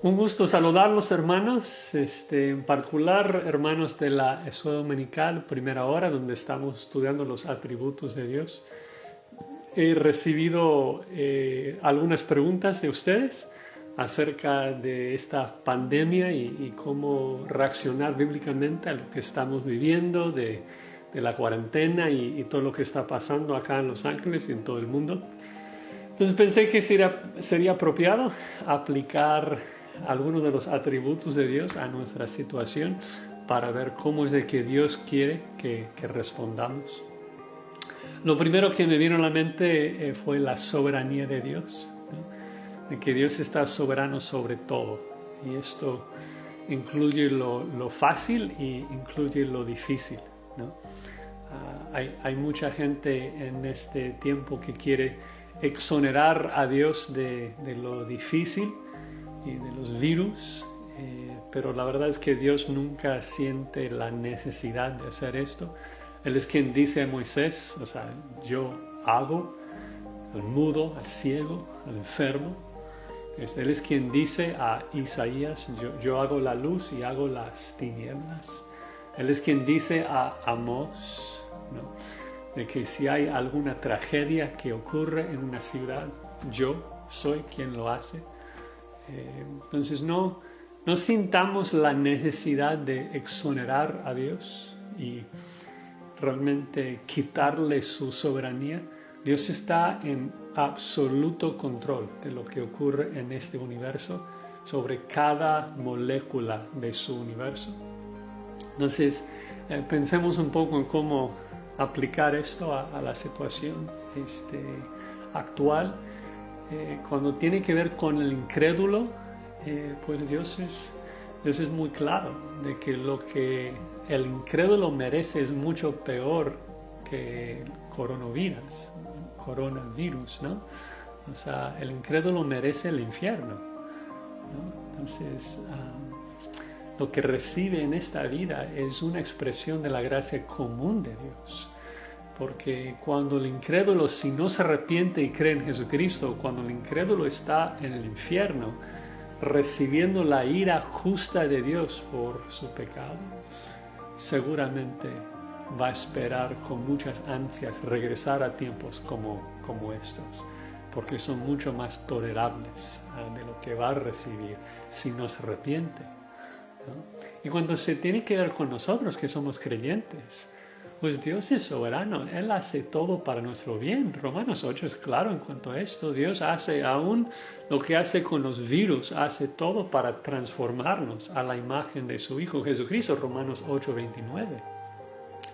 Un gusto saludarlos, hermanos, en particular hermanos de la Escuela Dominical Primera Hora, donde estamos estudiando los atributos de Dios. He recibido algunas preguntas de ustedes acerca de esta pandemia y cómo reaccionar bíblicamente a lo que estamos viviendo, de la cuarentena y todo lo que está pasando acá en Los Ángeles y en todo el mundo. Entonces pensé que sería apropiado aplicar algunos de los atributos de Dios a nuestra situación para ver cómo es de que Dios quiere que respondamos. Lo primero que me vino a la mente fue la soberanía de Dios, ¿no? De que Dios está soberano sobre todo. Y esto incluye lo fácil y incluye lo difícil, ¿no? Hay mucha gente en este tiempo que quiere exonerar a Dios de lo difícil y de los virus, pero la verdad es que Dios nunca siente la necesidad de hacer esto. Él es quien dice a Moisés, o sea, yo hago al mudo, al ciego, al enfermo. Él es quien dice a Isaías, yo hago la luz y hago las tinieblas. Él es quien dice a Amós, ¿no?, de que si hay alguna tragedia que ocurre en una ciudad, yo soy quien lo hace. Entonces no sintamos la necesidad de exonerar a Dios y realmente quitarle su soberanía. Dios está en absoluto control de lo que ocurre en este universo, sobre cada molécula de su universo. Entonces pensemos un poco en cómo aplicar esto a la situación actual. Cuando tiene que ver con el incrédulo, pues Dios es muy claro de que lo que el incrédulo merece es mucho peor que el coronavirus, ¿no? O sea, el incrédulo merece el infierno, ¿no? Entonces, lo que recibe en esta vida es una expresión de la gracia común de Dios. Porque cuando el incrédulo, si no se arrepiente y cree en Jesucristo, cuando el incrédulo está en el infierno, recibiendo la ira justa de Dios por su pecado, seguramente va a esperar con muchas ansias regresar a tiempos como estos, porque son mucho más tolerables de lo que va a recibir si no se arrepiente, ¿no? Y cuando se tiene que ver con nosotros que somos creyentes, pues Dios es soberano, Él hace todo para nuestro bien. Romanos 8 es claro en cuanto a esto. Dios hace aún lo que hace con los virus, hace todo para transformarnos a la imagen de su Hijo Jesucristo, Romanos 8:29.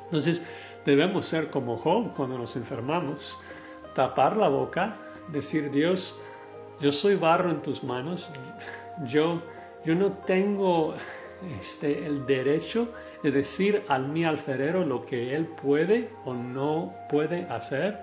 Entonces debemos ser como Job cuando nos enfermamos, tapar la boca, decir: Dios, yo soy barro en tus manos, yo no tengo el derecho de decir al mi alfarero lo que él puede o no puede hacer,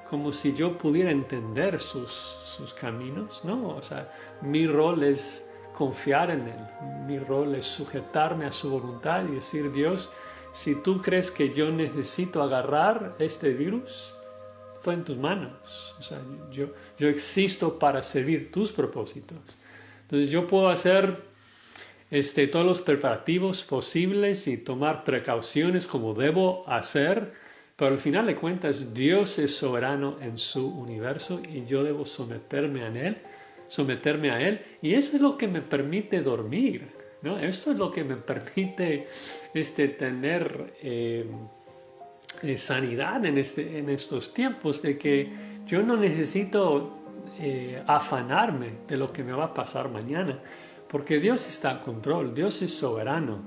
como si yo pudiera entender sus caminos, ¿no? O sea, mi rol es confiar en él, mi rol es sujetarme a su voluntad y decir: Dios, si tú crees que yo necesito agarrar este virus, estoy en tus manos. O sea, yo existo para servir tus propósitos. Entonces yo puedo hacer todos los preparativos posibles y tomar precauciones como debo hacer, pero al final de cuentas Dios es soberano en su universo y yo debo someterme a Él, y eso es lo que me permite dormir, ¿no? Esto es lo que me permite tener sanidad en estos tiempos, de que yo no necesito afanarme de lo que me va a pasar mañana, porque Dios está en control, Dios es soberano,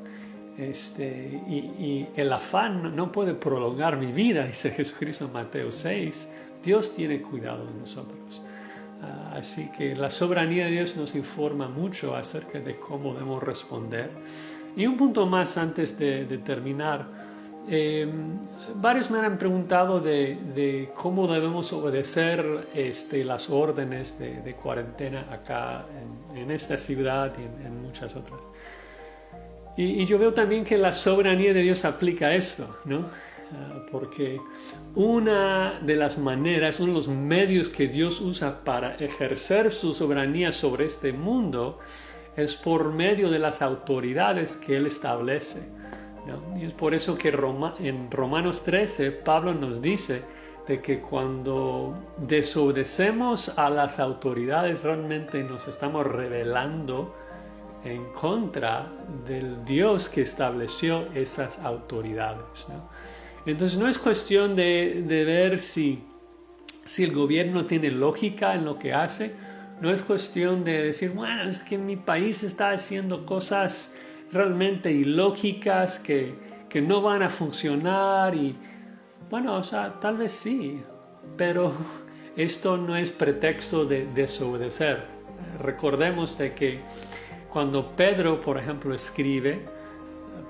y el afán no puede prolongar mi vida, dice Jesucristo en Mateo 6. Dios tiene cuidado de nosotros. Así que la soberanía de Dios nos informa mucho acerca de cómo debemos responder. Y un punto más antes de terminar. Varios me han preguntado de cómo debemos obedecer las órdenes de cuarentena acá en esta ciudad y en muchas otras. Y yo veo también que la soberanía de Dios aplica a esto, ¿no? Porque una de las maneras, uno de los medios que Dios usa para ejercer su soberanía sobre este mundo es por medio de las autoridades que Él establece, ¿no? Y es por eso que en Romanos 13 Pablo nos dice de que cuando desobedecemos a las autoridades realmente nos estamos rebelando en contra del Dios que estableció esas autoridades, ¿no? Entonces no es cuestión de ver si el gobierno tiene lógica en lo que hace. No es cuestión de decir, bueno, es que mi país está haciendo cosas realmente ilógicas que no van a funcionar y bueno, o sea, tal vez sí, pero esto no es pretexto de desobedecer. Recordemos de que cuando Pedro, por ejemplo, escribe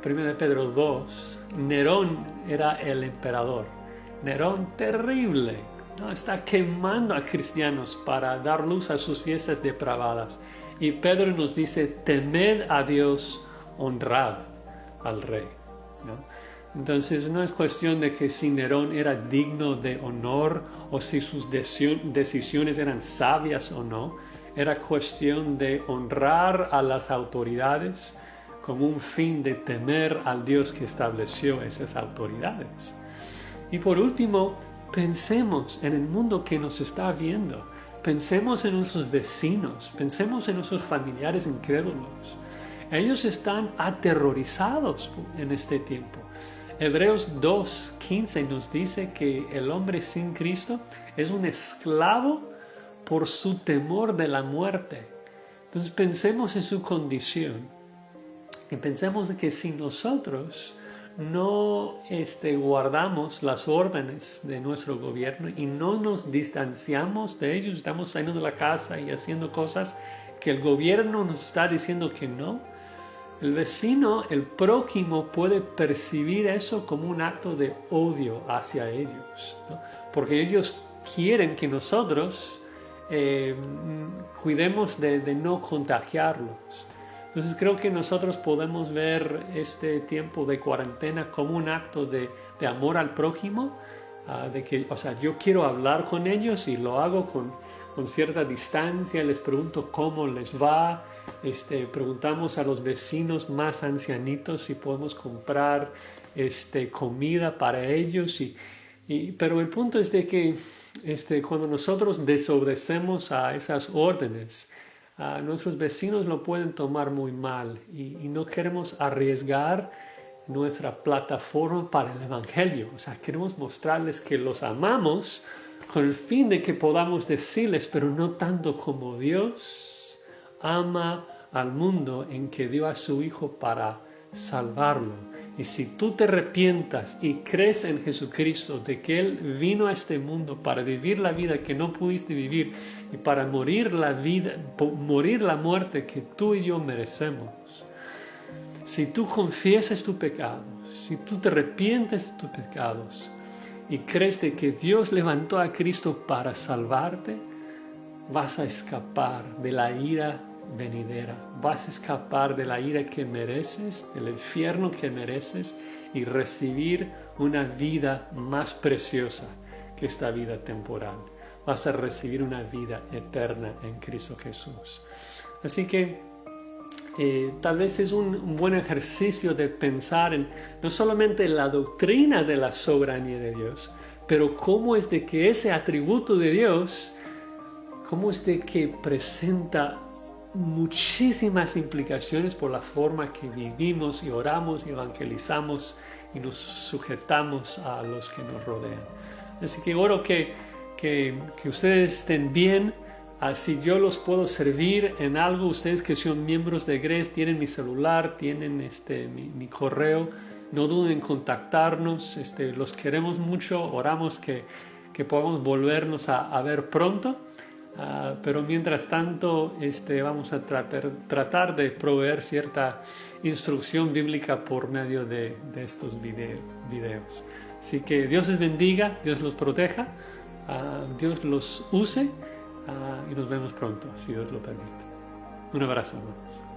1 Pedro 2, Nerón era el emperador. Nerón terrible, ¿no? Está quemando a cristianos para dar luz a sus fiestas depravadas. Y Pedro nos dice, temed a Dios, honrad al rey, ¿no? Entonces no es cuestión de que si Nerón era digno de honor o si sus decisiones eran sabias o no. Era cuestión de honrar a las autoridades con un fin de temer al Dios que estableció esas autoridades. Y por último, pensemos en el mundo que nos está viendo. Pensemos en nuestros vecinos, pensemos en nuestros familiares incrédulos. Ellos están aterrorizados en este tiempo. Hebreos 2:15 nos dice que el hombre sin Cristo es un esclavo por su temor de la muerte. Entonces pensemos en su condición y pensemos que si nosotros no guardamos las órdenes de nuestro gobierno y no nos distanciamos de ellos, estamos saliendo de la casa y haciendo cosas que el gobierno nos está diciendo que no, el vecino, el prójimo puede percibir eso como un acto de odio hacia ellos, ¿no? Porque ellos quieren que nosotros cuidemos de no contagiarlos. Entonces creo que nosotros podemos ver este tiempo de cuarentena como un acto de amor al prójimo, de que, o sea, yo quiero hablar con ellos y lo hago con cierta distancia, les pregunto cómo les va, preguntamos a los vecinos más ancianitos si podemos comprar comida para ellos, pero el punto es de que cuando nosotros desobedecemos a esas órdenes, nuestros vecinos lo pueden tomar muy mal y no queremos arriesgar nuestra plataforma para el Evangelio. O sea, queremos mostrarles que los amamos con el fin de que podamos decirles, pero no tanto como Dios ama al mundo en que dio a su Hijo para salvarlo. Y si tú te arrepientas y crees en Jesucristo, de que Él vino a este mundo para vivir la vida que no pudiste vivir y para morir la muerte que tú y yo merecemos, si tú confiesas tus pecados, si tú te arrepientes de tus pecados y crees de que Dios levantó a Cristo para salvarte, vas a escapar de la ira venidera, vas a escapar de la ira que mereces, del infierno que mereces y recibir una vida más preciosa que esta vida temporal. Vas a recibir una vida eterna en Cristo Jesús. Así que tal vez es un buen ejercicio de pensar en no solamente la doctrina de la soberanía de Dios, pero cómo es de que ese atributo de Dios, cómo es de que presenta muchísimas implicaciones por la forma que vivimos y oramos y evangelizamos y nos sujetamos a los que nos rodean. Así que oro que ustedes estén bien. Si yo los puedo servir en algo, ustedes que son miembros de Grace tienen mi celular, tienen mi correo, no duden en contactarnos. Los queremos mucho, oramos que podamos volvernos a ver pronto. Pero mientras tanto vamos a tratar de proveer cierta instrucción bíblica por medio de estos videos. Así que Dios les bendiga, Dios los proteja, Dios los use y nos vemos pronto, si Dios lo permite. Un abrazo, hermanos.